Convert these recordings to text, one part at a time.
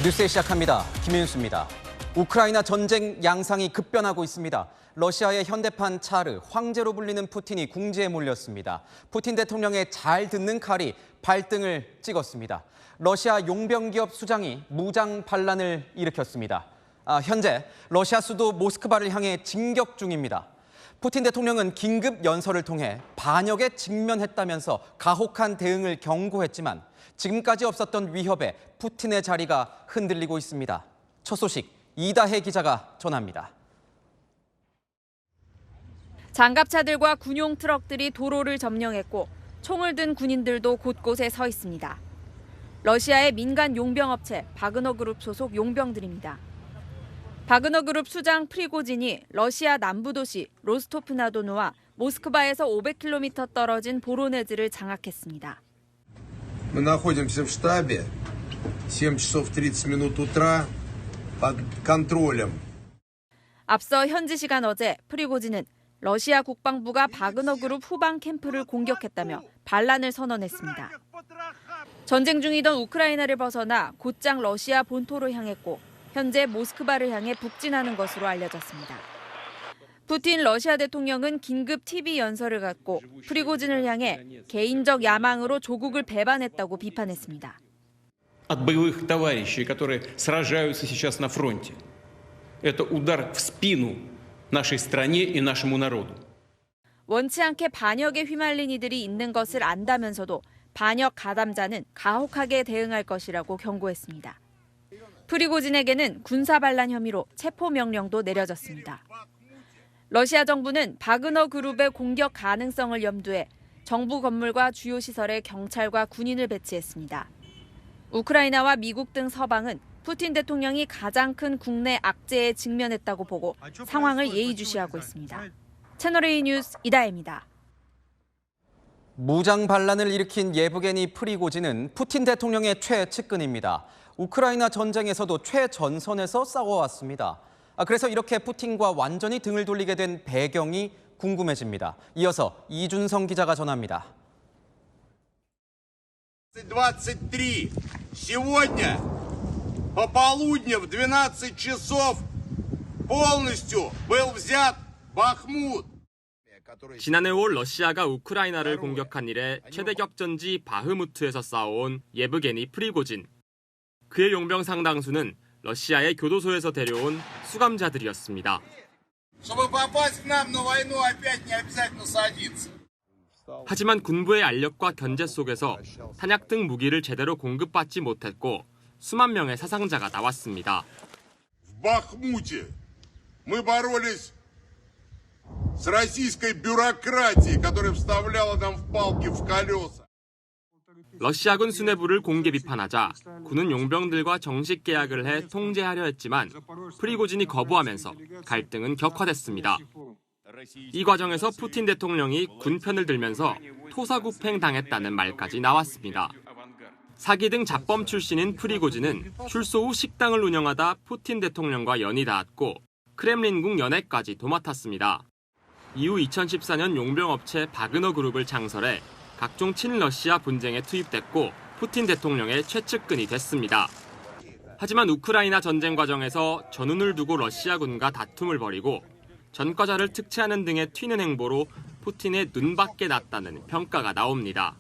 뉴스에 시작합니다. 김윤수입니다. 우크라이나 전쟁 양상이 급변하고 있습니다. 러시아의 현대판 차르, 황제로 불리는 푸틴이 궁지에 몰렸습니다. 푸틴 대통령의 잘 듣는 칼이 발등을 찍었습니다. 러시아 용병기업 수장이 무장 반란을 일으켰습니다. 현재 러시아 수도 모스크바를 향해 진격 중입니다. 푸틴 대통령은 긴급 연설을 통해 반역에 직면했다면서 가혹한 대응을 경고했지만 지금까지 없었던 위협에 푸틴의 자리가 흔들리고 있습니다. 첫 소식 이다혜 기자가 전합니다. 장갑차들과 군용 트럭들이 도로를 점령했고 총을 든 군인들도 곳곳에 서 있습니다. 러시아의 민간 용병업체 바그너 그룹 소속 용병들입니다. 바그너 그룹 수장 프리고진이 러시아 남부 도시 로스토프나도누와 모스크바에서 500km 떨어진 보로네즈를 장악했습니다. Мы находимся в штабе. 7 часов 30 минут утра под контролем. 앞서 현지 시간 어제 프리고진은 러시아 국방부가 바그너 그룹 후방 캠프를 공격했다며 반란을 선언했습니다. 전쟁 중이던 우크라이나를 벗어나 곧장 러시아 본토로 향했고 현재 모스크바를 향해 북진하는 것으로 알려졌습니다. 푸틴 러시아 대통령은 긴급 TV 연설을 갖고 프리고진을 향해 개인적 야망으로 조국을 배반했다고 비판했습니다. От боевых товарищей, которые сражаются сейчас на фронте. Это удар в спину нашей стране и нашему народу. 원치 않게 반역에 휘말린 이들이 있는 것을 안다면서도 반역 가담자는 가혹하게 대응할 것이라고 경고했습니다. 프리고진에게는 군사 반란 혐의로 체포 명령도 내려졌습니다. 러시아 정부는 바그너 그룹의 공격 가능성을 염두해 정부 건물과 주요 시설에 경찰과 군인을 배치했습니다. 우크라이나와 미국 등 서방은 푸틴 대통령이 가장 큰 국내 악재에 직면했다고 보고 상황을 예의주시하고 있습니다. 채널A 뉴스 이다혜입니다. 무장 반란을 일으킨 예브게니 프리고진은 푸틴 대통령의 최측근입니다. 우크라이나 전쟁에서도 최전선에서 싸워왔습니다. 그래서 이렇게 푸틴과 완전히 등을 돌리게 된 배경이 궁금해집니다. 이어서 이준성 기자가 전합니다. 23. Сегодня по полудню в 12 часов полностью был взят Бахмут. 지난해 5월 러시아가 우크라이나를 공격한 이래 최대 격전지 바흐무트에서 싸워온 예브게니 프리고진. 그의 용병 상당수는 러시아의 교도소에서 데려온 수감자들이었습니다. 하지만 군부의 알력과 견제 속에서 탄약 등 무기를 제대로 공급받지 못했고 수만 명의 사상자가 나왔습니다. В Бахмуте мы боролись с российской бюрократией, которая вставляла нам палки в колеса. 러시아군 수뇌부를 공개 비판하자 군은 용병들과 정식 계약을 해 통제하려 했지만 프리고진이 거부하면서 갈등은 격화됐습니다. 이 과정에서 푸틴 대통령이 군 편을 들면서 토사구팽 당했다는 말까지 나왔습니다. 사기 등 잡범 출신인 프리고진은 출소 후 식당을 운영하다 푸틴 대통령과 연이 닿았고 크렘린궁 연애까지 도맡았습니다. 이후 2014년 용병업체 바그너 그룹을 창설해 각종 친러시아 분쟁에 투입됐고 푸틴 대통령의 최측근이 됐습니다. 하지만 우크라이나 전쟁 과정에서 전운을 두고 러시아군과 다툼을 벌이고 전과자를 특채하는 등의 튀는 행보로 푸틴의 눈밖에 났다는 평가가 나옵니다.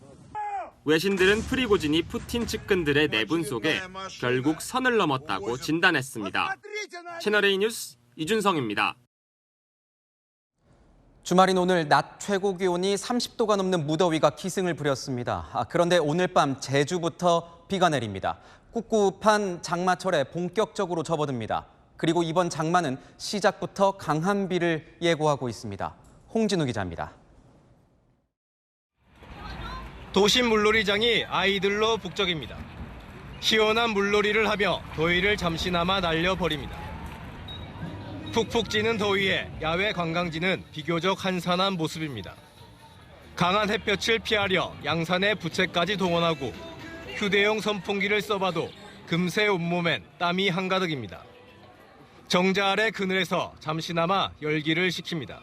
외신들은 프리고진이 푸틴 측근들의 내분 속에 결국 선을 넘었다고 진단했습니다. 채널A 뉴스 이준성입니다. 주말인 오늘 낮 최고 기온이 30도가 넘는 무더위가 기승을 부렸습니다. 그런데 오늘 밤 제주부터 비가 내립니다. 꿉꿉한 장마철에 본격적으로 접어듭니다. 그리고 이번 장마는 시작부터 강한 비를 예고하고 있습니다. 홍진우 기자입니다. 도심 물놀이장이 아이들로 북적입니다. 시원한 물놀이를 하며 더위를 잠시나마 날려버립니다. 푹푹 찌는 더위에 야외 관광지는 비교적 한산한 모습입니다. 강한 햇볕을 피하려 양산에 부채까지 동원하고 휴대용 선풍기를 써봐도 금세 온몸엔 땀이 한가득입니다. 정자 아래 그늘에서 잠시나마 열기를 식힙니다.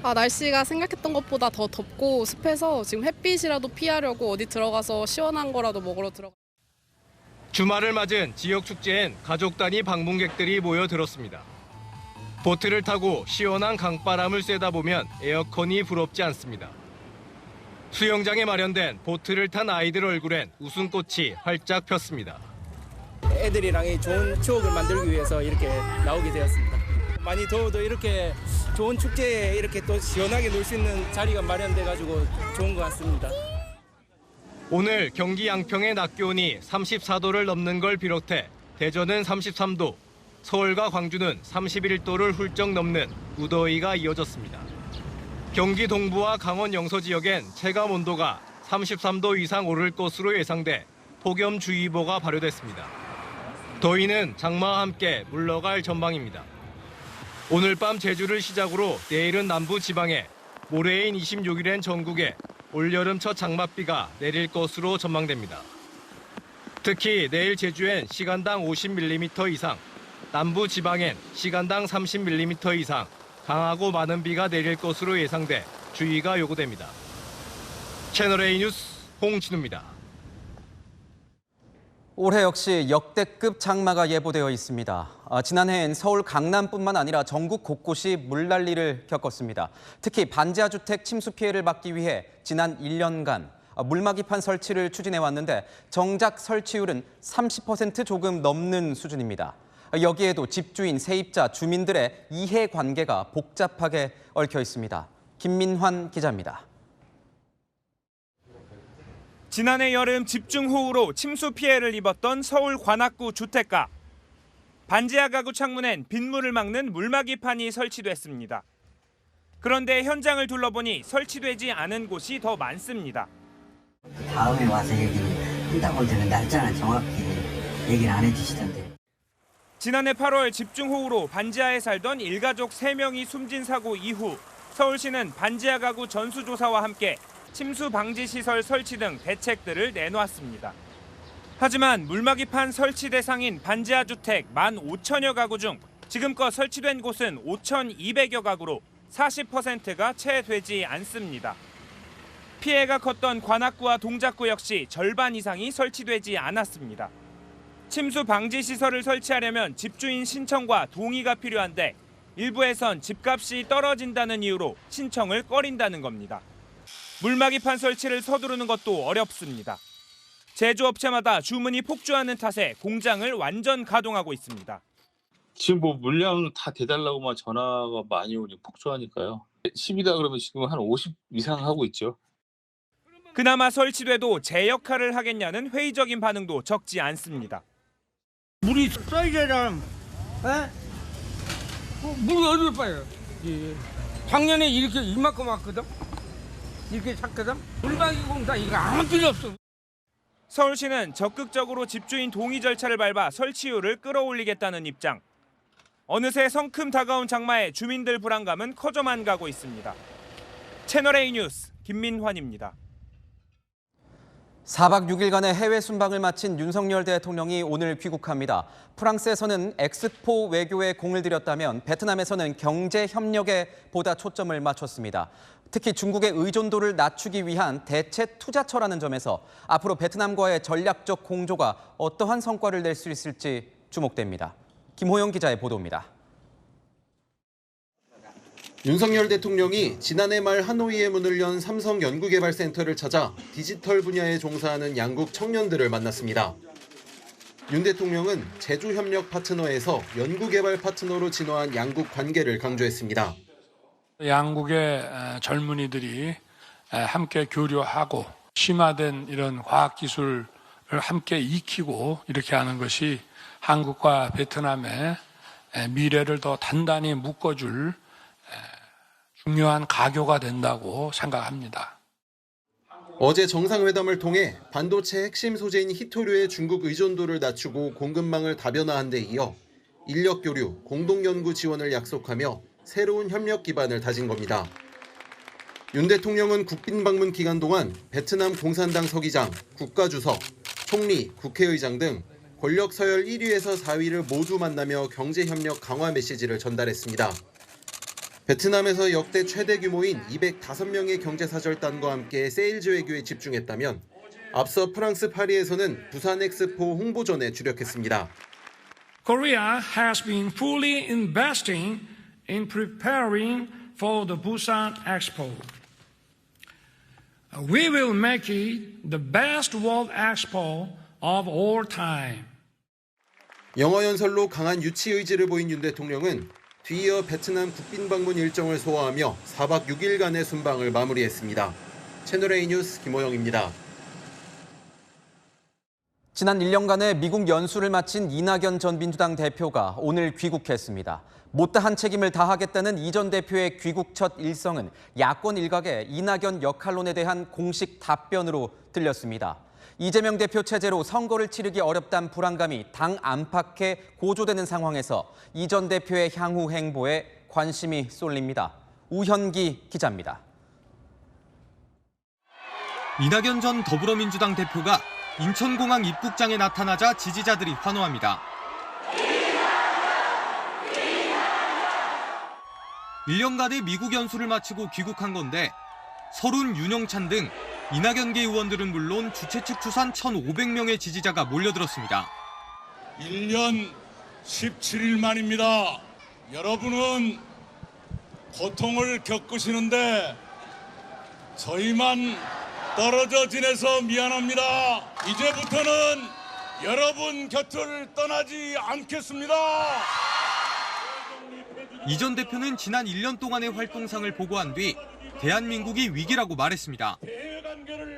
날씨가 생각했던 것보다 더 덥고 습해서 지금 햇빛이라도 피하려고 어디 들어가서 시원한 거라도 먹으러 들어가. 주말을 맞은 지역 축제엔 가족 단위 방문객들이 모여들었습니다. 보트를 타고 시원한 강바람을 쐬다 보면 에어컨이 부럽지 않습니다. 수영장에 마련된 보트를 탄 아이들 얼굴엔 웃음꽃이 활짝 폈습니다. 애들이랑 좋은 추억을 만들기 위해서 이렇게 나오게 되었습니다. 많이 더워도 이렇게 좋은 축제에 이렇게 또 시원하게 놀 수 있는 자리가 마련돼가지고 좋은 것 같습니다. 오늘 경기 양평의 낮 기온이 34도를 넘는 걸 비롯해 대전은 33도, 서울과 광주는 31도를 훌쩍 넘는 무더위가 이어졌습니다. 경기 동부와 강원 영서 지역엔 체감 온도가 33도 이상 오를 것으로 예상돼 폭염주의보가 발효됐습니다. 더위는 장마와 함께 물러갈 전망입니다. 오늘 밤 제주를 시작으로 내일은 남부 지방에, 모레인 26일엔 전국에 올여름 첫 장맛비가 내릴 것으로 전망됩니다. 특히 내일 제주엔 시간당 50mm 이상, 남부 지방엔 시간당 30mm 이상 강하고 많은 비가 내릴 것으로 예상돼 주의가 요구됩니다. 채널A 뉴스 홍진우입니다. 올해 역시 역대급 장마가 예보되어 있습니다. 지난해엔 서울 강남뿐만 아니라 전국 곳곳이 물난리를 겪었습니다. 특히 반지하 주택 침수 피해를 막기 위해 지난 1년간 물막이판 설치를 추진해왔는데 정작 설치율은 30% 조금 넘는 수준입니다. 여기에도 집주인, 세입자, 주민들의 이해관계가 복잡하게 얽혀 있습니다. 김민환 기자입니다. 지난해 여름 집중호우로 침수 피해를 입었던 서울 관악구 주택가. 반지하 가구 창문엔 빗물을 막는 물막이판이 설치됐습니다. 그런데 현장을 둘러보니 설치되지 않은 곳이 더 많습니다. 다음에 와서 얘기는 한다고 저는 날짜는 정확히 얘기를 안 해주시던데. 지난해 8월 집중호우로 반지하에 살던 일가족 3명이 숨진 사고 이후 서울시는 반지하 가구 전수조사와 함께 침수 방지 시설 설치 등 대책들을 내놓았습니다. 하지만 물막이판 설치 대상인 반지하 주택 15,000여 가구 중 지금껏 설치된 곳은 5,200여 가구로 40%가 채 되지 않습니다. 피해가 컸던 관악구와 동작구 역시 절반 이상이 설치되지 않았습니다. 침수 방지 시설을 설치하려면 집주인 신청과 동의가 필요한데 일부에선 집값이 떨어진다는 이유로 신청을 꺼린다는 겁니다. 물막이판 설치를 서두르는 것도 어렵습니다. 제조업체마다 주문이 폭주하는 탓에 공장을 완전 가동하고 있습니다. 지금 물량 다 대달라고만 전화가 많이 오니 폭주하니까요. 10이다 그러면 지금 한 50 이상 하고 있죠. 그나마 설치돼도 제 역할을 하겠냐는 회의적인 반응도 적지 않습니다. 물이 써야잖아. 물이 어디로 빠요? 작년에 이렇게 이만큼 왔거든. 이렇게 찼거든. 물막이 공사 이거 아무 필요 없어. 서울시는 적극적으로 집주인 동의 절차를 밟아 설치율을 끌어올리겠다는 입장. 어느새 성큼 다가온 장마에 주민들 불안감은 커져만 가고 있습니다. 채널A 뉴스 김민환입니다. 4박 6일간의 해외 순방을 마친 윤석열 대통령이 오늘 귀국합니다. 프랑스에서는 엑스포 외교에 공을 들였다면 베트남에서는 경제 협력에 보다 초점을 맞췄습니다. 특히 중국의 의존도를 낮추기 위한 대체 투자처라는 점에서 앞으로 베트남과의 전략적 공조가 어떠한 성과를 낼 수 있을지 주목됩니다. 김호영 기자의 보도입니다. 윤석열 대통령이 지난해 말 하노이에 문을 연 삼성 연구개발센터를 찾아 디지털 분야에 종사하는 양국 청년들을 만났습니다. 윤 대통령은 제주협력 파트너에서 연구개발 파트너로 진화한 양국 관계를 강조했습니다. 양국의 젊은이들이 함께 교류하고 심화된 이런 과학기술을 함께 익히고 이렇게 하는 것이 한국과 베트남의 미래를 더 단단히 묶어줄 중요한 가교가 된다고 생각합니다. 어제 정상회담을 통해 반도체 핵심 소재인 히토류의 중국 의존도를 낮추고 공급망을 다변화한 데 이어 인력 교류, 공동 연구 지원을 약속하며 새로운 협력 기반을 다진 겁니다. 윤 대통령은 국빈 방문 기간 동안 베트남 공산당 서기장, 국가주석, 총리, 국회의장 등 권력 서열 1위에서 4위를 모두 만나며 경제협력 강화 메시지를 전달했습니다. 베트남에서 역대 최대 규모인 205명의 경제사절단과 함께 세일즈 외교에 집중했다면 앞서 프랑스 파리에서는 부산 엑스포 홍보전에 주력했습니다. Korea has been fully investing in preparing for the Busan Expo. We will make it the best World Expo of all time. 영어 연설로 강한 유치 의지를 보인 윤 대통령은 뒤이어 베트남 국빈 방문 일정을 소화하며 4박 6일간의 순방을 마무리했습니다. 채널A 뉴스 김호영입니다. 지난 1년간의 미국 연수를 마친 이낙연 전 민주당 대표가 오늘 귀국했습니다. 못다한 책임을 다하겠다는 이 전 대표의 귀국 첫 일성은 야권 일각의 이낙연 역할론에 대한 공식 답변으로 들렸습니다. 이재명 대표 체제로 선거를 치르기 어렵다는 불안감이 당 안팎에 고조되는 상황에서 이 전 대표의 향후 행보에 관심이 쏠립니다. 우현기 기자입니다. 이낙연 전 더불어민주당 대표가 인천공항 입국장에 나타나자 지지자들이 환호합니다. 1년간의 미국 연수를 마치고 귀국한 건데 서른, 윤영찬 등 이낙연계 의원들은 물론 주최 측 추산 1,500명의 지지자가 몰려들었습니다. 1년 17일 만입니다. 여러분은 고통을 겪으시는데 저희만 떨어져 지내서 미안합니다. 이제부터는 여러분 곁을 떠나지 않겠습니다. 이 전 대표는 지난 1년 동안의 활동상을 보고한 뒤 대한민국이 위기라고 말했습니다.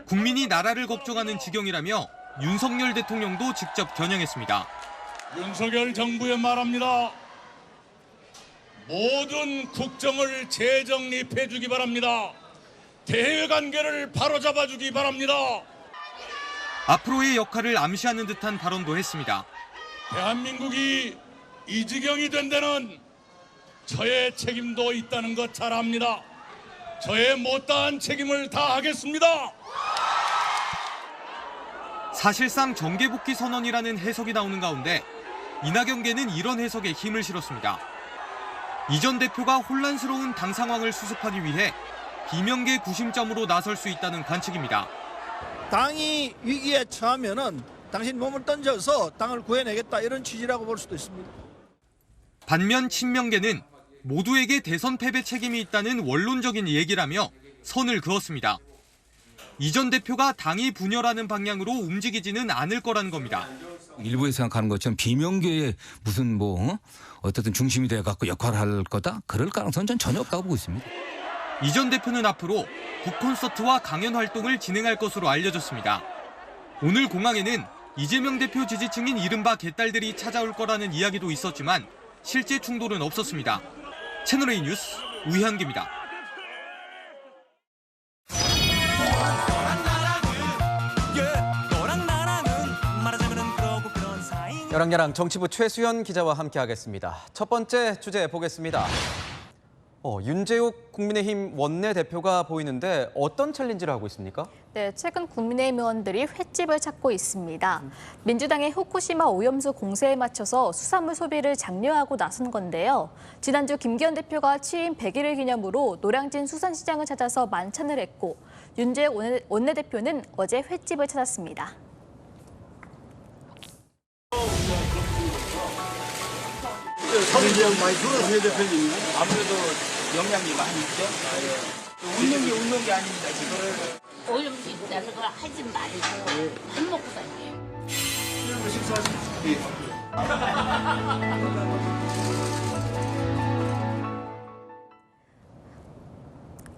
국민이 나라를 걱정하는 지경이라며 윤석열 대통령도 직접 겨냥했습니다. 윤석열 정부에 말합니다. 모든 국정을 재정립해 주기 바랍니다. 대외관계를 바로잡아 주기 바랍니다. 앞으로의 역할을 암시하는 듯한 발언도 했습니다. 대한민국이 이 지경이 된 데는 저의 책임도 있다는 것 잘 압니다. 저의 못다한 책임을 다하겠습니다. 사실상 정계복귀 선언이라는 해석이 나오는 가운데 이낙연계는 이런 해석에 힘을 실었습니다. 이 전 대표가 혼란스러운 당 상황을 수습하기 위해 비명계 구심점으로 나설 수 있다는 관측입니다. 당이 위기에 처하면은 당신 몸을 던져서 당을 구해내겠다 이런 취지라고 볼 수도 있습니다. 반면 친명계는 모두에게 대선 패배 책임이 있다는 원론적인 얘기라며 선을 그었습니다. 이 전 대표가 당이 분열하는 방향으로 움직이지는 않을 거라는 겁니다. 일부에 생각하는 것처럼 비명계의 무슨 어쨌든 중심이 돼갖고 역할을 할 거다? 그럴 가능성은 전 전혀 없다고 보고 있습니다. 이 전 대표는 앞으로 북콘서트와 강연 활동을 진행할 것으로 알려졌습니다. 오늘 공항에는 이재명 대표 지지층인 이른바 개딸들이 찾아올 거라는 이야기도 있었지만 실제 충돌은 없었습니다. 채널A 뉴스 우현기입니다. 여랑야랑 정치부 최수연 기자와 함께하겠습니다. 첫 번째 주제 보겠습니다. 윤재욱 국민의힘 원내대표가 보이는데 어떤 챌린지를 하고 있습니까? 네, 최근 국민의힘 의원들이 횟집을 찾고 있습니다. 민주당의 후쿠시마 오염수 공세에 맞춰서 수산물 소비를 장려하고 나선 건데요. 지난주 김기현 대표가 취임 100일을 기념으로 노량진 수산시장을 찾아서 만찬을 했고 윤재욱 원내대표는 어제 횟집을 찾았습니다. 사무실 많이 들어오세요, 대표님. 아무래도 영향이 많이 있죠. 웃는 게 아닙니다, 지금. 오염수 있다는 거 하지 말고 밥 먹고 다녀요. 식사하십시오.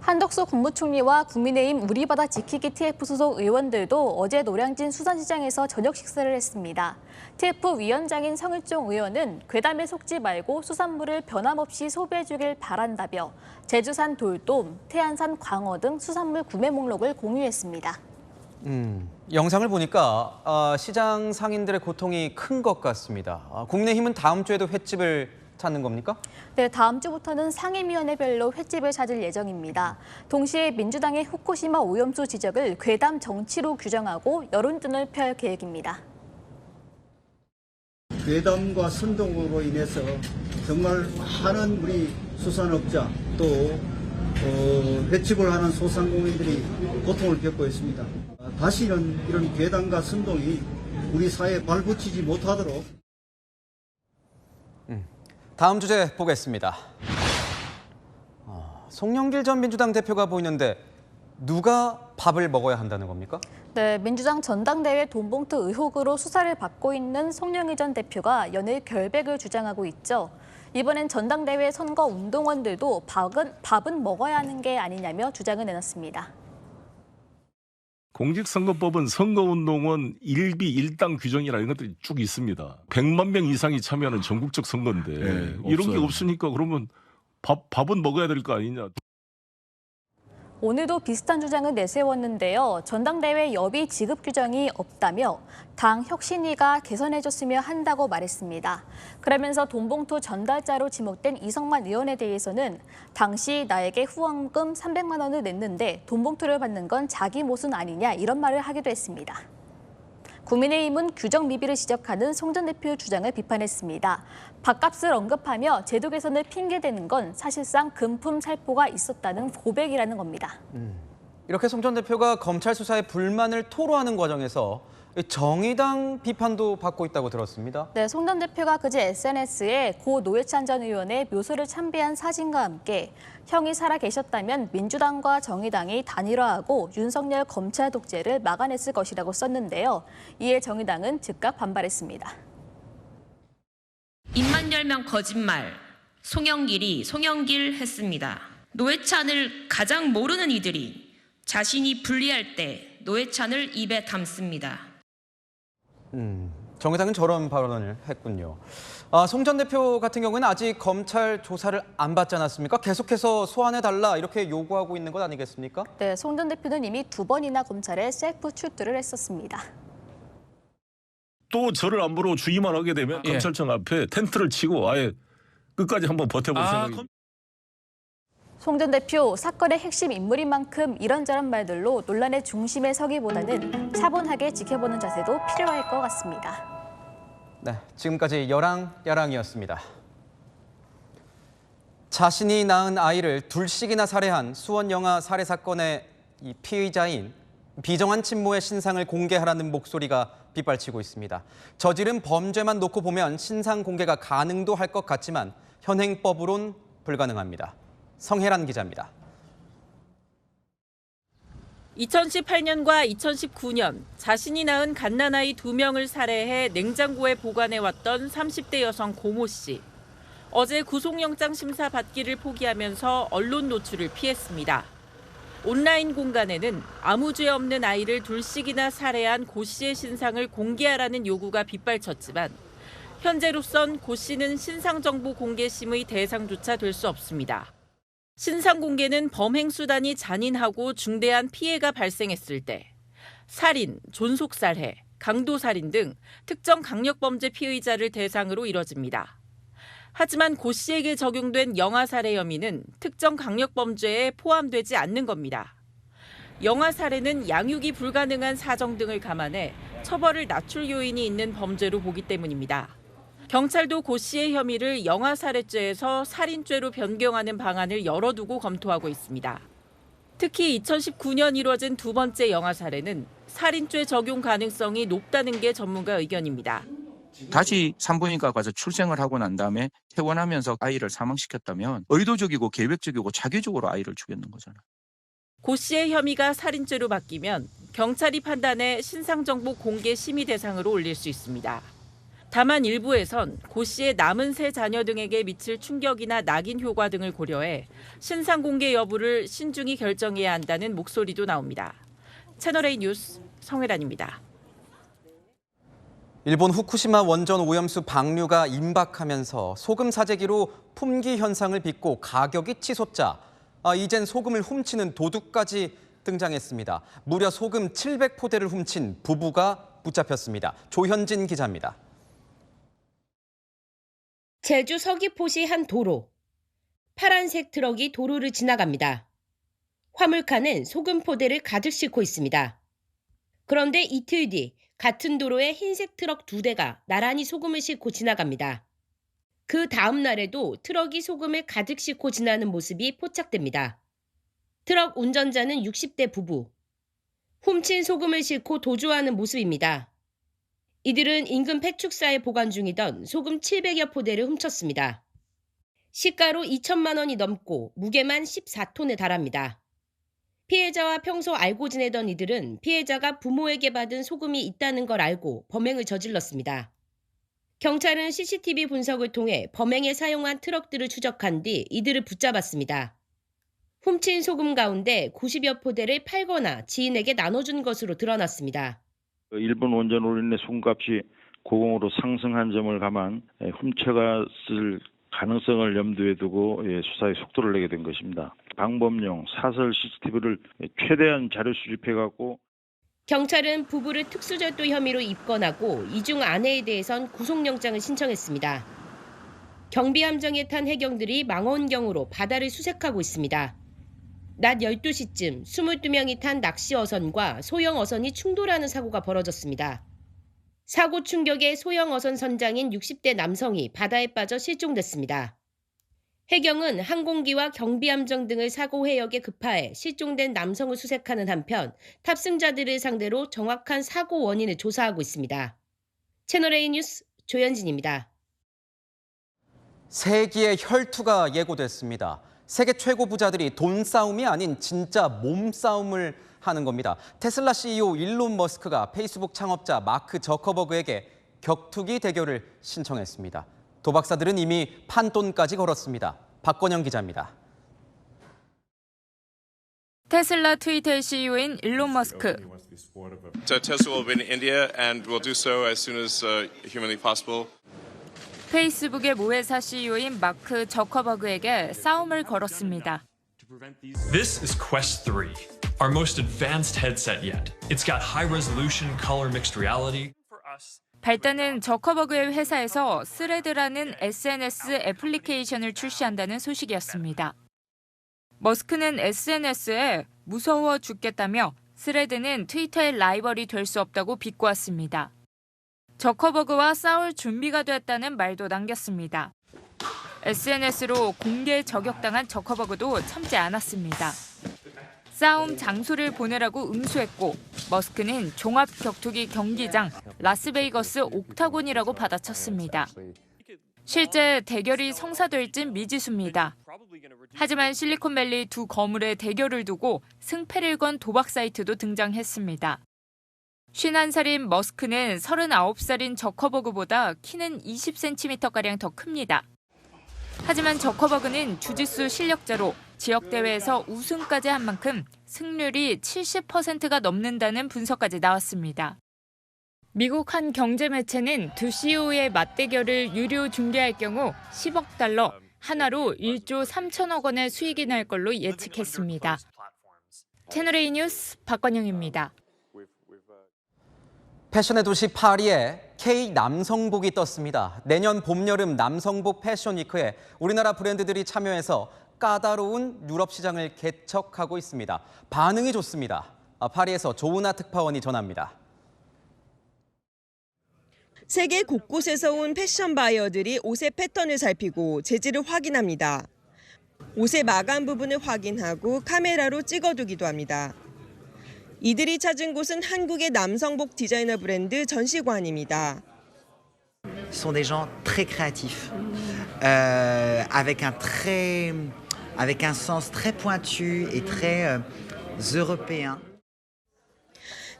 한덕수 국무총리와 국민의힘 우리바다 지키기 TF 소속 의원들도 어제 노량진 수산시장에서 저녁 식사를 했습니다. TF 위원장인 성일종 의원은 괴담에 속지 말고 수산물을 변함없이 소비해주길 바란다며 제주산 돌돔, 태안산 광어 등 수산물 구매 목록을 공유했습니다. 영상을 보니까 시장 상인들의 고통이 큰 것 같습니다. 국민의힘은 다음 주에도 횟집을 찾는 겁니까? 네, 다음 주부터는 상임위원회별로 횟집을 찾을 예정입니다. 동시에 민주당의 후쿠시마 오염수 지적을 괴담 정치로 규정하고 여론전을 펼 계획입니다. 괴담과 선동으로 인해서 정말 많은 우리 수산업자 또 회칙을 하는 소상공인들이 고통을 겪고 있습니다. 다시 이런 괴담과 선동이 우리 사회에 발붙이지 못하도록. 다음 주제 보겠습니다. 송영길 전 민주당 대표가 보이는데 누가 밥을 먹어야 한다는 겁니까? 네, 민주당 전당대회 돈봉투 의혹으로 수사를 받고 있는 송영길 전 대표가 연일 결백을 주장하고 있죠. 이번엔 전당대회 선거 운동원들도 밥은 먹어야 하는 게 아니냐며 주장을 내놨습니다. 공직선거법은 선거운동원 일비 일당 규정이라 이런 것들이 쭉 있습니다. 100만 명 이상이 참여하는 전국적 선거인데 이런 게 없으니까 그러면 밥은 먹어야 될 거 아니냐. 오늘도 비슷한 주장을 내세웠는데요. 전당대회 여비 지급 규정이 없다며 당 혁신위가 개선해줬으면 한다고 말했습니다. 그러면서 돈봉투 전달자로 지목된 이성만 의원에 대해서는 당시 나에게 후원금 300만 원을 냈는데 돈봉투를 받는 건 자기 모순 아니냐 이런 말을 하기도 했습니다. 국민의힘은 규정 미비를 지적하는 송 전 대표 주장을 비판했습니다. 밥값을 언급하며 제도 개선을 핑계대는 건 사실상 금품 살포가 있었다는 고백이라는 겁니다. 이렇게 송 전 대표가 검찰 수사에 불만을 토로하는 과정에서 정의당 비판도 받고 있다고 들었습니다. 네, 송 전 대표가 그제 SNS에 고 노회찬 전 의원의 묘소를 참배한 사진과 함께 형이 살아 계셨다면 민주당과 정의당이 단일화하고 윤석열 검찰 독재를 막아냈을 것이라고 썼는데요. 이에 정의당은 즉각 반발했습니다. 입만 열면 거짓말, 송영길 했습니다. 노회찬을 가장 모르는 이들이 자신이 불리할 때 노회찬을 입에 담습니다. 정의당은 저런 발언을 했군요. 송 전 대표 같은 경우에는 아직 검찰 조사를 안 받지 않았습니까? 계속해서 소환해달라 이렇게 요구하고 있는 것 아니겠습니까? 네, 송 전 대표는 이미 2번이나 검찰에 셀프 출두를 했었습니다. 또 저를 안 부르고 주의만 하게 되면 검찰청 앞에 텐트를 치고 아예 끝까지 한번 버텨볼 생각입니다. 송 전 대표 사건의 핵심 인물인 만큼 이런저런 말들로 논란의 중심에 서기보다는 차분하게 지켜보는 자세도 필요할 것 같습니다. 네, 지금까지 야랑이었습니다. 자신이 낳은 아이를 둘씩이나 살해한 수원 영아 살해 사건의 피의자인 비정한 친모의 신상을 공개하라는 목소리가 빗발치고 있습니다. 저지른 범죄만 놓고 보면 신상 공개가 가능도 할 것 같지만 현행법으론 불가능합니다. 성혜란 기자입니다. 2018년과 2019년 자신이 낳은 갓난아이 2명을 살해해 냉장고에 보관해왔던 30대 여성 고모 씨. 어제 구속영장 심사 받기를 포기하면서 언론 노출을 피했습니다. 온라인 공간에는 아무 죄 없는 아이를 둘씩이나 살해한 고 씨의 신상을 공개하라는 요구가 빗발쳤지만 현재로선 고 씨는 신상정보 공개심의 대상조차 될 수 없습니다. 신상 공개는 범행 수단이 잔인하고 중대한 피해가 발생했을 때 살인, 존속살해, 강도살인 등 특정 강력범죄 피의자를 대상으로 이뤄집니다. 하지만 고 씨에게 적용된 영아살해 혐의는 특정 강력범죄에 포함되지 않는 겁니다. 영아살해는 양육이 불가능한 사정 등을 감안해 처벌을 낮출 요인이 있는 범죄로 보기 때문입니다. 경찰도 고 씨의 혐의를 영아살해죄에서 살인죄로 변경하는 방안을 열어두고 검토하고 있습니다. 특히 2019년 이뤄진 2번째 영아살해는 살인죄 적용 가능성이 높다는 게 전문가 의견입니다. 다시 산부인과 가서 출생을 하고 난 다음에 퇴원하면서 아이를 사망시켰다면 의도적이고 계획적이고 자기적으로 아이를 죽였는 거잖아요. 고 씨의 혐의가 살인죄로 바뀌면 경찰이 판단해 신상정보 공개 심의 대상으로 올릴 수 있습니다. 다만 일부에선 고 씨의 남은 세 자녀 등에게 미칠 충격이나 낙인 효과 등을 고려해 신상 공개 여부를 신중히 결정해야 한다는 목소리도 나옵니다. 채널A 뉴스 성혜란입니다. 일본 후쿠시마 원전 오염수 방류가 임박하면서 소금 사재기로 품귀 현상을 빚고 가격이 치솟자 이젠 소금을 훔치는 도둑까지 등장했습니다. 무려 소금 700포대를 훔친 부부가 붙잡혔습니다. 조현진 기자입니다. 제주 서귀포시 한 도로. 파란색 트럭이 도로를 지나갑니다. 화물칸은 소금 포대를 가득 싣고 있습니다. 그런데 이틀 뒤 같은 도로에 흰색 트럭 2대가 나란히 소금을 싣고 지나갑니다. 그 다음 날에도 트럭이 소금을 가득 싣고 지나는 모습이 포착됩니다. 트럭 운전자는 60대 부부. 훔친 소금을 싣고 도주하는 모습입니다. 이들은 인근 폐축사에 보관 중이던 소금 700여 포대를 훔쳤습니다. 시가로 2천만 원이 넘고 무게만 14톤에 달합니다. 피해자와 평소 알고 지내던 이들은 피해자가 부모에게 받은 소금이 있다는 걸 알고 범행을 저질렀습니다. 경찰은 CCTV 분석을 통해 범행에 사용한 트럭들을 추적한 뒤 이들을 붙잡았습니다. 훔친 소금 가운데 90여 포대를 팔거나 지인에게 나눠준 것으로 드러났습니다. 일본 원전 올인의 소금값이 고공으로 상승한 점을 감안 훔쳐갔을 가능성을 염두에 두고 수사에 속도를 내게 된 것입니다. 방범용 사설 CCTV를 최대한 자료 수집해갖고 경찰은 부부를 특수절도 혐의로 입건하고 이중 아내에 대해선 구속영장을 신청했습니다. 경비함정에 탄 해경들이 망원경으로 바다를 수색하고 있습니다. 낮 12시쯤 22명이 탄 낚시 어선과 소형 어선이 충돌하는 사고가 벌어졌습니다. 사고 충격에 소형 어선 선장인 60대 남성이 바다에 빠져 실종됐습니다. 해경은 항공기와 경비함정 등을 사고 해역에 급파해 실종된 남성을 수색하는 한편 탑승자들을 상대로 정확한 사고 원인을 조사하고 있습니다. 채널A 뉴스 조현진입니다. 세기의 혈투가 예고됐습니다. 세계 최고 부자들이 돈 싸움이 아닌 진짜 몸싸움을 하는 겁니다. 테슬라 CEO 일론 머스크가 페이스북 창업자 마크 저커버그에게 격투기 대결을 신청했습니다. 도박사들은 이미 판돈까지 걸었습니다. 박건영 기자입니다. 테슬라 트위터의 CEO인 일론 머스크. So Tesla will win in India and will do so as soon as humanly possible. 페이스북의 모회사 CEO인 마크 저커버그에게 싸움을 걸었습니다. This is Quest 3, our most advanced headset yet. It's got high-resolution color mixed reality. 발단은 저커버그의 회사에서 스레드라는 SNS 애플리케이션을 출시한다는 소식이었습니다. 머스크는 SNS에 무서워 죽겠다며 스레드는 트위터의 라이벌이 될 수 없다고 비꼬았습니다. 저커버그와 싸울 준비가 됐다는 말도 남겼습니다. SNS로 공개 저격당한 저커버그도 참지 않았습니다. 싸움 장소를 보내라고 응수했고 머스크는 종합 격투기 경기장 라스베이거스 옥타곤이라고 받아쳤습니다. 실제 대결이 성사될진 미지수입니다. 하지만 실리콘밸리 두 거물의 대결을 두고 승패를 건 도박 사이트도 등장했습니다. 51살인 머스크는 39살인 저커버그보다 키는 20cm가량 더 큽니다. 하지만 저커버그는 주짓수 실력자로 지역대회에서 우승까지 한 만큼 승률이 70%가 넘는다는 분석까지 나왔습니다. 미국 한 경제 매체는 두 CEO의 맞대결을 유료 중계할 경우 10억 달러, 하나로 1조 3천억 원의 수익이 날 걸로 예측했습니다. 채널A 뉴스 박건영입니다. 패션의 도시 파리에 K 남성복이 떴습니다. 내년 봄, 여름 남성복 패션 위크에 우리나라 브랜드들이 참여해서 까다로운 유럽 시장을 개척하고 있습니다. 반응이 좋습니다. 파리에서 조은하 특파원이 전합니다. 세계 곳곳에서 온 패션 바이어들이 옷의 패턴을 살피고 재질을 확인합니다. 옷의 마감 부분을 확인하고 카메라로 찍어두기도 합니다. 이들이 찾은 곳은 한국의 남성복 디자이너 브랜드 전시관입니다. Ce sont des gens très créatifs, avec un sens très pointu et très européen.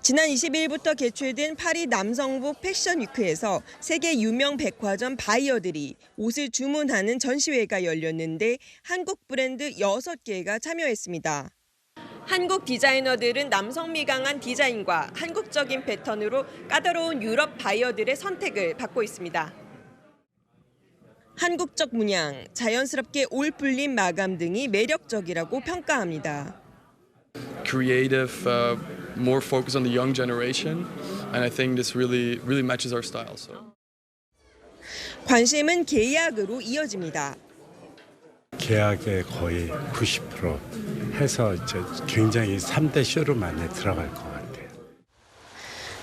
지난 20일부터 개최된 파리 남성복 패션 위크에서 세계 유명 백화점 바이어들이 옷을 주문하는 전시회가 열렸는데 한국 브랜드 6개가 참여했습니다. 한국 디자이너들은 남성미 강한 디자인과 한국적인 패턴으로 까다로운 유럽 바이어들의 선택을 받고 있습니다. 한국적 문양, 자연스럽게 올 풀린 마감 등이 매력적이라고 평가합니다. Creative, more focus on the young generation, and I think this really matches our style. So. 관심은 계약으로 이어집니다. 계약의 거의 90% 해서 굉장히 3대 쇼룸 안에 들어갈 것 같아요.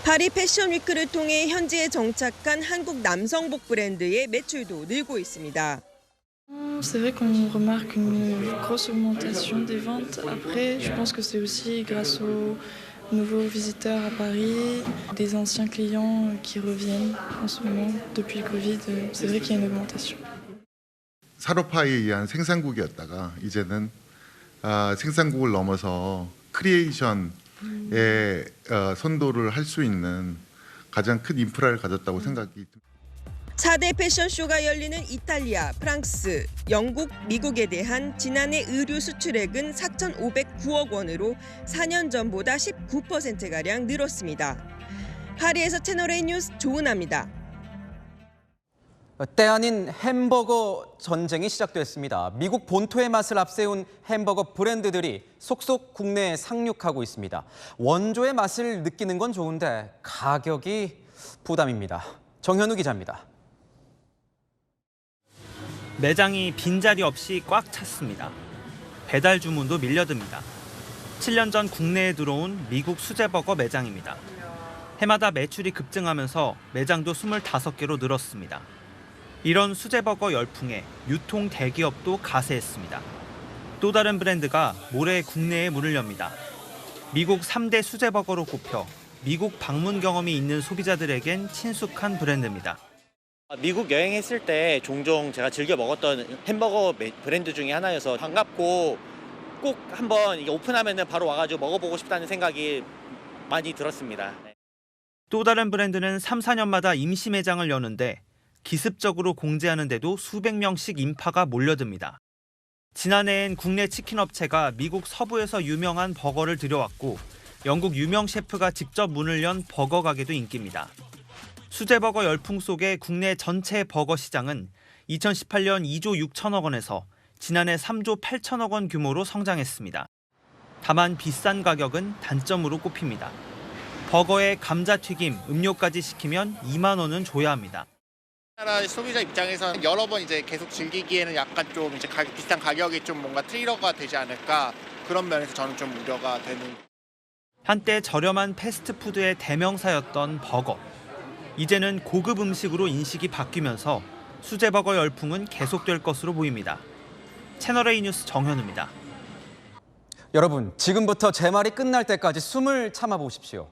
파리 패션 위크를 통해 현지에 정착한 한국 남성복 브랜드의 매출도 늘고 있습니다. Non, c'est vrai qu'on remarque une grosse augmentation des ventes. Après, je pense que c'est aussi grâce aux nouveaux visiteurs à Paris, des anciens clients qui reviennent en ce moment depuis le Covid. C'est vrai qu'il y a une augmentation. 산업화에 의한 생산국이었다가 이제는 생산국을 넘어서 크리에이션의 선도를 할 수 있는 가장 큰 인프라를 가졌다고 생각이 듭니다. 4대 패션쇼가 열리는 이탈리아, 프랑스, 영국, 미국에 대한 지난해 의류 수출액은 4,509억 원으로 4년 전보다 19%가량 늘었습니다. 파리에서 채널A 뉴스 조은아입니다. 때 아닌 햄버거 전쟁이 시작됐습니다. 미국 본토의 맛을 앞세운 햄버거 브랜드들이 속속 국내에 상륙하고 있습니다. 원조의 맛을 느끼는 건 좋은데 가격이 부담입니다. 정현우 기자입니다. 매장이 빈자리 없이 꽉 찼습니다. 배달 주문도 밀려듭니다. 7년 전 국내에 들어온 미국 수제버거 매장입니다. 해마다 매출이 급증하면서 매장도 25개로 늘었습니다. 이런 수제버거 열풍에 유통 대기업도 가세했습니다. 또 다른 브랜드가 모레 국내에 문을 엽니다. 미국 3대 수제버거로 꼽혀 미국 방문 경험이 있는 소비자들에겐 친숙한 브랜드입니다. 미국 여행했을 때 종종 제가 즐겨 먹었던 햄버거 브랜드 중에 하나여서 반갑고 꼭 한번 이게 오픈하면 바로 와가지고 먹어보고 싶다는 생각이 많이 들었습니다. 또 다른 브랜드는 3, 4년마다 임시 매장을 여는데 기습적으로 공지하는데도 수백 명씩 인파가 몰려듭니다. 지난해엔 국내 치킨 업체가 미국 서부에서 유명한 버거를 들여왔고 영국 유명 셰프가 직접 문을 연 버거 가게도 인기입니다. 수제버거 열풍 속에 국내 전체 버거 시장은 2018년 2조 6천억 원에서 지난해 3조 8천억 원 규모로 성장했습니다. 다만 비싼 가격은 단점으로 꼽힙니다. 버거에 감자튀김, 음료까지 시키면 2만 원은 줘야 합니다. 우리나라 소비자 입장에서 여러 번 이제 계속 즐기기에는 약간 좀 이제 비싼 가격이 좀 뭔가 트리거가 되지 않을까 그런 면에서 저는 좀 우려가 되는. 한때 저렴한 패스트푸드의 대명사였던 버거. 이제는 고급 음식으로 인식이 바뀌면서 수제버거 열풍은 계속될 것으로 보입니다. 채널A 뉴스 정현우입니다. 여러분, 지금부터 제 말이 끝날 때까지 숨을 참아보십시오.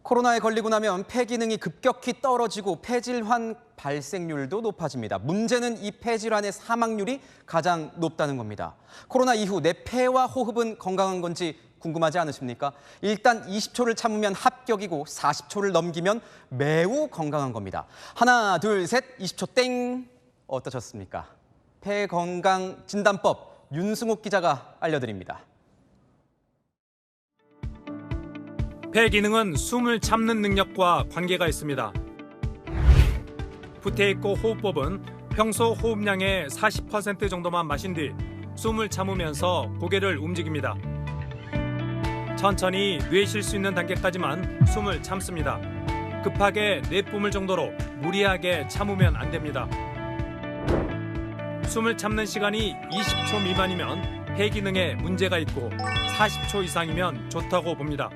코로나에 걸리고 나면 폐 기능이 급격히 떨어지고 폐질환 발생률도 높아집니다. 문제는 이 폐질환의 사망률이 가장 높다는 겁니다. 코로나 이후 내 폐와 호흡은 건강한 건지 궁금하지 않으십니까? 일단 20초를 참으면 합격이고 40초를 넘기면 매우 건강한 겁니다. 하나, 둘, 셋, 20초 땡! 어떠셨습니까? 폐 건강 진단법 윤승욱 기자가 알려드립니다. 폐 기능은 숨을 참는 능력과 관계가 있습니다. 부테이코 호흡법은 평소 호흡량의 40% 정도만 마신 뒤 숨을 참으면서 고개를 움직입니다. 천천히 뇌쉴 수 있는 단계까지만 숨을 참습니다. 급하게 내뿜을 정도로 무리하게 참으면 안 됩니다. 숨을 참는 시간이 20초 미만이면 폐 기능에 문제가 있고 40초 이상이면 좋다고 봅니다.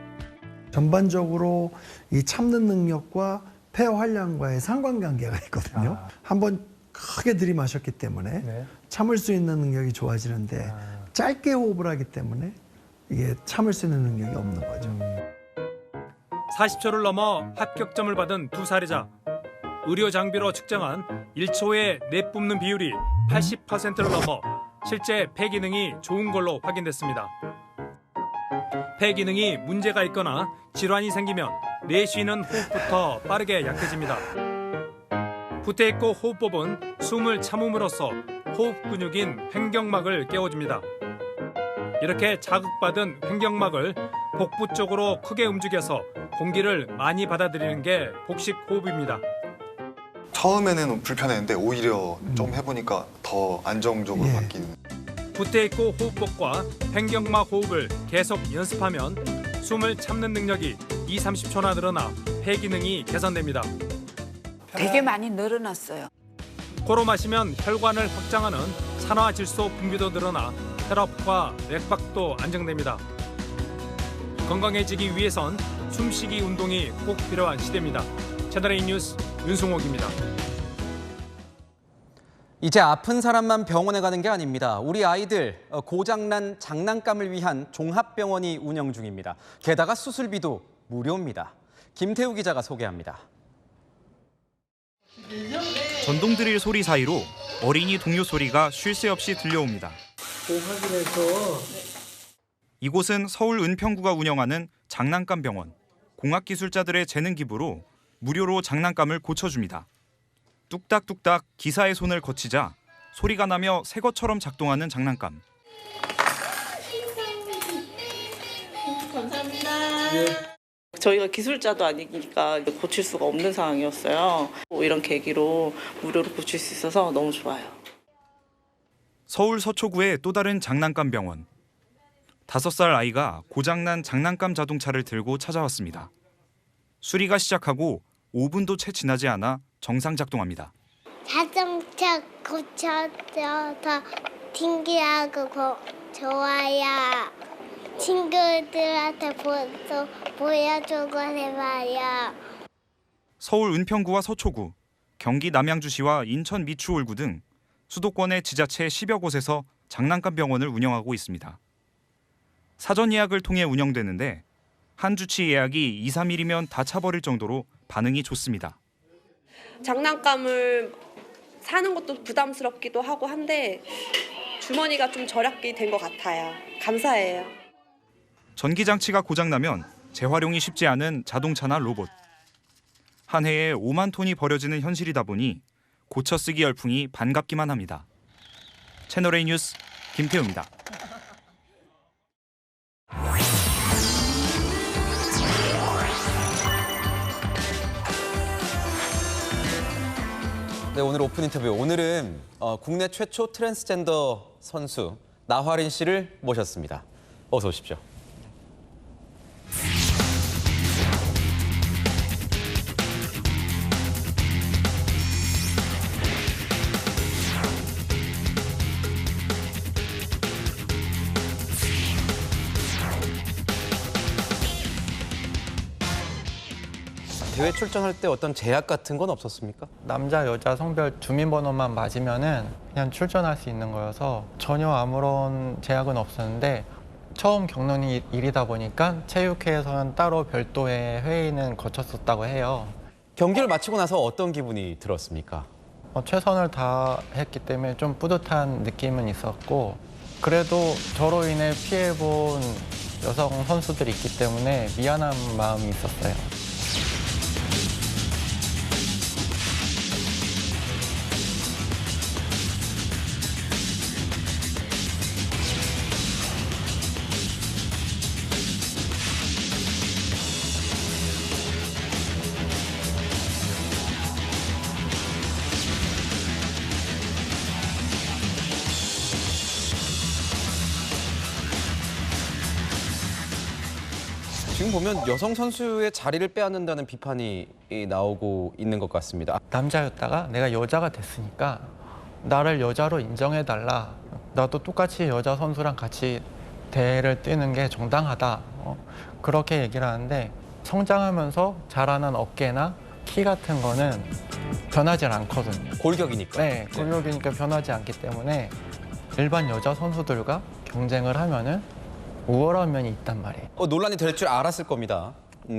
전반적으로 이 참는 능력과 폐 활량과의 상관관계가 있거든요. 한번 크게 들이마셨기 때문에 참을 수 있는 능력이 좋아지는데 짧게 호흡을 하기 때문에 이게 참을 수 있는 능력이 없는 거죠. 40초를 넘어 합격점을 받은 두 사례자. 의료 장비로 측정한 1초의 내뿜는 비율이 80%를 넘어 실제 폐 기능이 좋은 걸로 확인됐습니다. 폐 기능이 문제가 있거나 질환이 생기면 내쉬는 호흡부터 빠르게 약해집니다. 부테이코 호흡법은 숨을 참음으로써 호흡 근육인 횡격막을 깨워줍니다. 이렇게 자극받은 횡격막을 복부 쪽으로 크게 움직여서 공기를 많이 받아들이는 게 복식 호흡입니다. 처음에는 불편했는데 오히려 좀 해보니까 더 안정적으로 바뀌는. 부테이코 호흡법과 횡격막 호흡을 계속 연습하면 숨을 참는 능력이 20-30초나 늘어나 폐 기능이 개선됩니다. 되게 많이 늘어났어요. 코로 마시면 혈관을 확장하는 산화질소 분비도 늘어나 혈압과 맥박도 안정됩니다. 건강해지기 위해선 숨쉬기 운동이 꼭 필요한 시대입니다. 채널A 뉴스 윤승옥입니다. 이제 아픈 사람만 병원에 가는 게 아닙니다. 우리 아이들 고장난 장난감을 위한 종합병원이 운영 중입니다. 게다가 수술비도 무료입니다. 김태우 기자가 소개합니다. 전동 드릴 소리 사이로 어린이 동요 소리가 쉴 새 없이 들려옵니다. 이곳은 서울 은평구가 운영하는 장난감 병원. 공학기술자들의 재능 기부로 무료로 장난감을 고쳐줍니다. 뚝딱뚝딱 기사의 손을 거치자 소리가 나며 새 것처럼 작동하는 장난감. 감사합니다. 저희가 기술자도 아니니까 고칠 수가 없는 상황이었어요. 이런 계기로 무료로 고칠 수 있어서 너무 좋아요. 서울 서초구의 또 다른 장난감 병원. 5살 아이가 고장난 장난감 자동차를 들고 찾아왔습니다. 수리가 시작하고 5분도 채 지나지 않아 정상 작동합니다. 자동차 고쳐서 신기하고 좋아요. 친구들한테 보여주고 해봐요. 서울 은평구와 서초구, 경기 남양주시와 인천 미추홀구 등 수도권의 지자체 10여 곳에서 장난감 병원을 운영하고 있습니다. 사전 예약을 통해 운영되는데 한 주치 예약이 2, 3일이면 다 차버릴 정도로 반응이 좋습니다. 장난감을 사는 것도 부담스럽기도 하고 한데 주머니가 좀 절약이 된 것 같아요. 감사해요. 전기장치가 고장나면 재활용이 쉽지 않은 자동차나 로봇. 한 해에 5만 톤이 버려지는 현실이다 보니 고쳐쓰기 열풍이 반갑기만 합니다. 채널A 뉴스 김태우입니다. 네, 오늘 오픈 인터뷰. 오늘은 국내 최초 트랜스젠더 선수 나화린 씨를 모셨습니다. 어서 오십시오. 대회 출전할 때 어떤 제약 같은 건 없었습니까? 남자, 여자 성별 주민번호만 맞으면은 그냥 출전할 수 있는 거여서 전혀 아무런 제약은 없었는데 처음 겪는 일이다 보니까 체육회에서는 따로 별도의 회의는 거쳤었다고 해요. 경기를 마치고 나서 어떤 기분이 들었습니까? 최선을 다했기 때문에 좀 뿌듯한 느낌은 있었고 그래도 저로 인해 피해본 여성 선수들이 있기 때문에 미안한 마음이 있었어요. 지금 보면 여성 선수의 자리를 빼앗는다는 비판이 나오고 있는 것 같습니다. 남자였다가 내가 여자가 됐으니까 나를 여자로 인정해달라. 나도 똑같이 여자 선수랑 같이 대회를 뛰는 게 정당하다. 그렇게 얘기를 하는데 성장하면서 자라는 어깨나 키 같은 거는 변하지 않거든요. 골격이니까. 네, 골격이니까 변하지 않기 때문에 일반 여자 선수들과 경쟁을 하면은 우월한 면이 있단 말이에요. 논란이 될 줄 알았을 겁니다.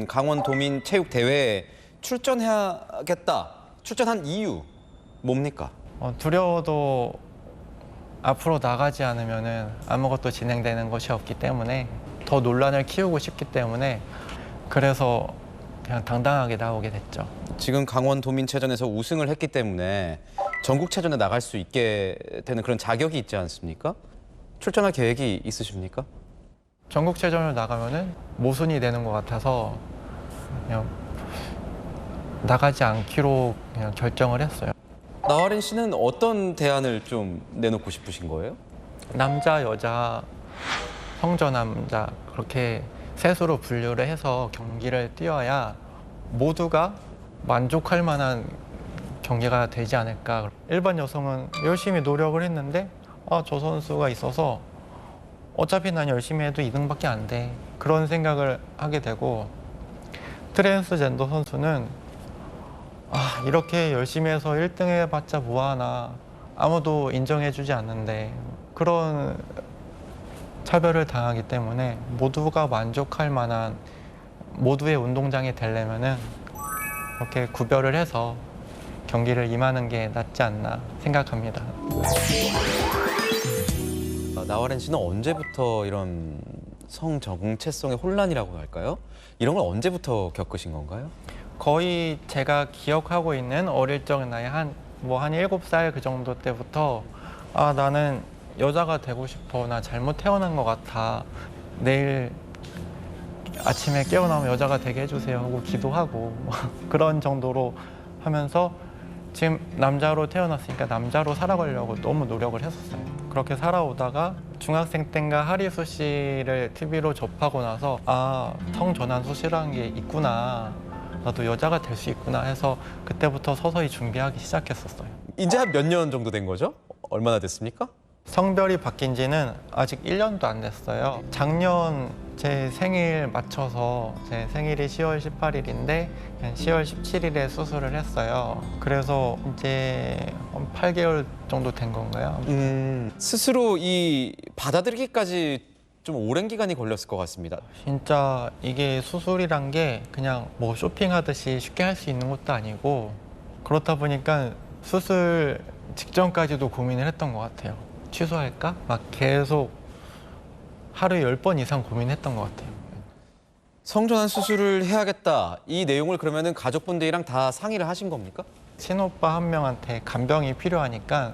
강원 도민 체육 대회에 출전해야겠다. 출전한 이유 뭡니까? 두려워도 앞으로 나가지 않으면은 아무것도 진행되는 것이 없기 때문에 더 논란을 키우고 싶기 때문에 그래서 그냥 당당하게 나오게 됐죠. 지금 강원 도민체전에서 우승을 했기 때문에 전국체전에 나갈 수 있게 되는 그런 자격이 있지 않습니까? 출전할 계획이 있으십니까? 전국체전을 나가면은 모순이 되는 것 같아서 그냥 나가지 않기로 그냥 결정을 했어요. 나화린 씨는 어떤 대안을 좀 내놓고 싶으신 거예요? 남자, 여자, 성저 남자 그렇게 셋으로 분류를 해서 경기를 뛰어야 모두가 만족할 만한 경기가 되지 않을까. 일반 여성은 열심히 노력을 했는데 저 선수가 있어서 어차피 난 열심히 해도 2등밖에 안 돼. 그런 생각을 하게 되고 트랜스젠더 선수는 이렇게 열심히 해서 1등 해봤자 뭐하나. 아무도 인정해주지 않는데 그런 차별을 당하기 때문에 모두가 만족할 만한 모두의 운동장이 되려면은 이렇게 구별을 해서 경기를 임하는 게 낫지 않나 생각합니다. 나와렌 씨는 언제부터 이런 성 정체성의 혼란이라고 할까요? 이런 걸 언제부터 겪으신 건가요? 거의 제가 기억하고 있는 어릴 적 나이 한 7살 그 정도 때부터 아, 나는 여자가 되고 싶어. 나 잘못 태어난 것 같아. 내일 아침에 깨어나면 여자가 되게 해주세요 하고 기도하고 그런 정도로 하면서 지금 남자로 태어났으니까 남자로 살아가려고 너무 노력을 했었어요. 그렇게 살아오다가 중학생 때인가 하리수 씨를 TV로 접하고 나서 아, 성전환 수술이라는 게 있구나. 나도 여자가 될 수 있구나 해서 그때부터 서서히 준비하기 시작했었어요. 이제 한 몇 년 정도 된 거죠? 얼마나 됐습니까? 성별이 바뀐 지는 아직 1년도 안 됐어요. 작년 제 생일 맞춰서 제 생일이 10월 18일인데 10월 17일에 수술을 했어요. 그래서 이제 한 8개월 정도 된 건가요? 스스로 이 받아들이기까지 좀 오랜 기간이 걸렸을 것 같습니다. 진짜 이게 수술이란 게 그냥 뭐 쇼핑하듯이 쉽게 할 수 있는 것도 아니고 그렇다 보니까 수술 직전까지도 고민을 했던 것 같아요. 취소할까? 막 계속 하루에 10번 이상 고민했던 것 같아요. 성전환 수술을 해야겠다. 이 내용을 그러면은 가족분들이랑 다 상의를 하신 겁니까? 친오빠 한 명한테 간병이 필요하니까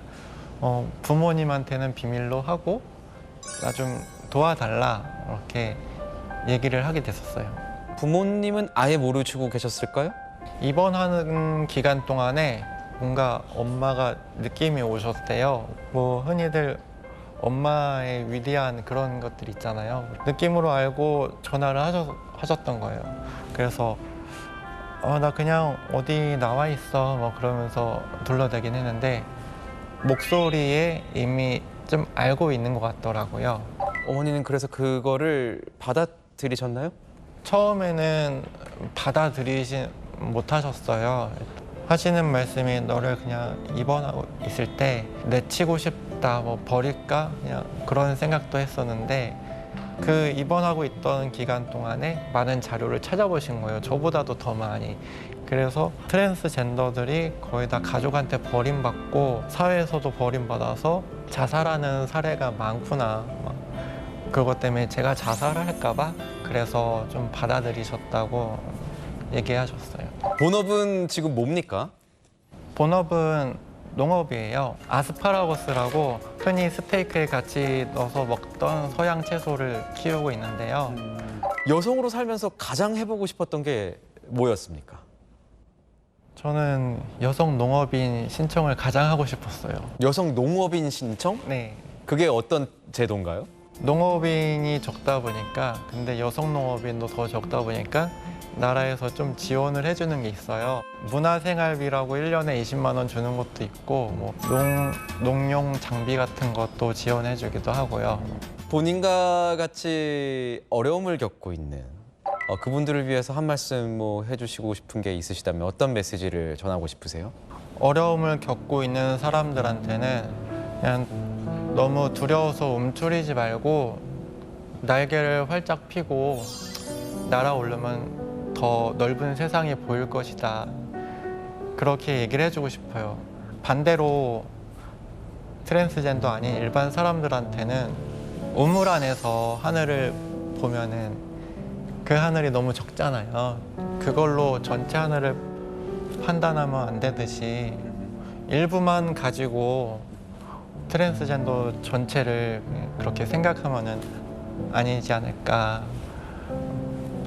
부모님한테는 비밀로 하고 나 좀 도와달라 이렇게 얘기를 하게 됐었어요. 부모님은 아예 모르시고 계셨을까요? 입원하는 기간 동안에 뭔가 엄마가 느낌이 오셨대요. 뭐 흔히들 엄마의 위대한 그런 것들 있잖아요. 느낌으로 알고 전화를 하셨던 거예요. 그래서 나 그냥 어디 나와 있어 뭐 그러면서 둘러대긴 했는데 목소리에 이미 좀 알고 있는 것 같더라고요. 어머니는 그래서 그거를 받아들이셨나요? 처음에는 받아들이지 못하셨어요. 하시는 말씀이 너를 그냥 입원하고 있을 때 내치고 싶다, 뭐 버릴까? 그냥 그런 생각도 했었는데 그 입원하고 있던 기간 동안에 많은 자료를 찾아보신 거예요. 저보다도 더 많이. 그래서 트랜스젠더들이 거의 다 가족한테 버림받고 사회에서도 버림받아서 자살하는 사례가 많구나. 그것 때문에 제가 자살을 할까 봐 그래서 좀 받아들이셨다고 얘기하셨어요. 본업은 지금 뭡니까? 본업은 농업이에요. 아스파라거스라고 흔히 스테이크에 같이 넣어서 먹던 서양 채소를 키우고 있는데요. 여성으로 살면서 가장 해보고 싶었던 게 뭐였습니까? 저는 여성 농업인 신청을 가장 하고 싶었어요. 여성 농업인 신청? 네. 그게 어떤 제도인가요? 농업인이 적다 보니까 근데 여성 농업인도 더 적다 보니까 나라에서 좀 지원을 해주는 게 있어요. 문화생활비라고 1년에 20만 원 주는 것도 있고 뭐 농용 장비 같은 것도 지원해주기도 하고요. 본인과 같이 어려움을 겪고 있는 그분들을 위해서 한 말씀 뭐 해주시고 싶은 게 있으시다면 어떤 메시지를 전하고 싶으세요? 어려움을 겪고 있는 사람들한테는 그냥 너무 두려워서 움츠리지 말고 날개를 활짝 펴고 날아오르면 더 넓은 세상이 보일 것이다. 그렇게 얘기를 해주고 싶어요. 반대로 트랜스젠더 아닌 일반 사람들한테는 우물 안에서 하늘을 보면은 그 하늘이 너무 적잖아요. 그걸로 전체 하늘을 판단하면 안 되듯이 일부만 가지고 트랜스젠더 전체를 그렇게 생각하면은 아니지 않을까.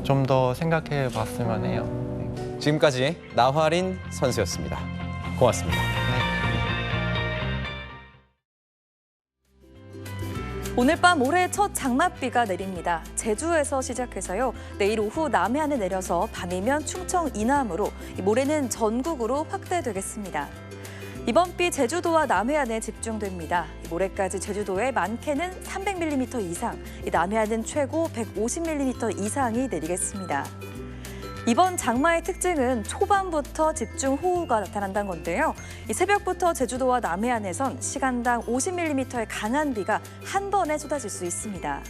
좀 더 생각해 봤으면 해요. 지금까지 나화린 선수였습니다. 고맙습니다. 오늘 밤 올해 첫 장맛비가 내립니다. 제주에서 시작해서요. 내일 오후 남해안에 내려서 밤이면 충청 이남으로 모레는 전국으로 확대되겠습니다. 이번 비 제주도와 남해안에 집중됩니다. 모레까지 제주도에 많게는 300mm 이상, 남해안은 최고 150mm 이상이 내리겠습니다. 이번 장마의 특징은 초반부터 집중 호우가 나타난다는 건데요. 이 새벽부터 제주도와 남해안에선 시간당 50mm의 강한 비가 한 번에 쏟아질 수 있습니다.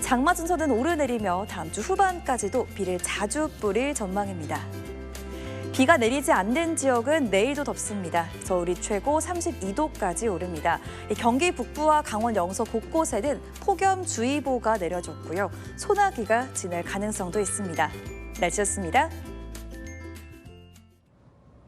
장마 증서는 오르내리며 다음 주 후반까지도 비를 자주 뿌릴 전망입니다. 비가 내리지 않는 지역은 내일도 덥습니다. 서울이 최고 32도까지 오릅니다. 경기 북부와 강원 영서 곳곳에는 폭염주의보가 내려졌고요. 소나기가 지날 가능성도 있습니다. 날씨였습니다.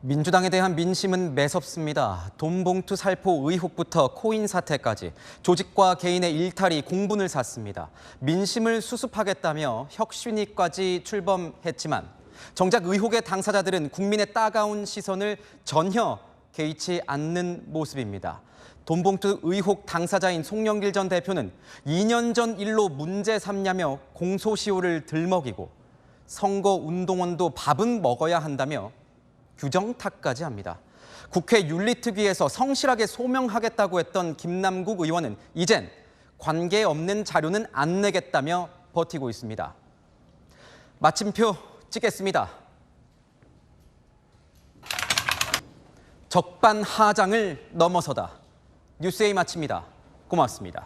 민주당에 대한 민심은 매섭습니다. 돈봉투 살포 의혹부터 코인 사태까지 조직과 개인의 일탈이 공분을 샀습니다. 민심을 수습하겠다며 혁신위까지 출범했지만 정작 의혹의 당사자들은 국민의 따가운 시선을 전혀 개의치 않는 모습입니다. 돈봉투 의혹 당사자인 송영길 전 대표는 2년 전 일로 문제 삼냐며 공소시효를 들먹이고 선거운동원도 밥은 먹어야 한다며 규정탁까지 합니다. 국회 윤리특위에서 성실하게 소명하겠다고 했던 김남국 의원은 이젠 관계없는 자료는 안 내겠다며 버티고 있습니다. 마침표 찍겠습니다. 적반하장을 넘어서다. 뉴스A 마칩니다. 고맙습니다.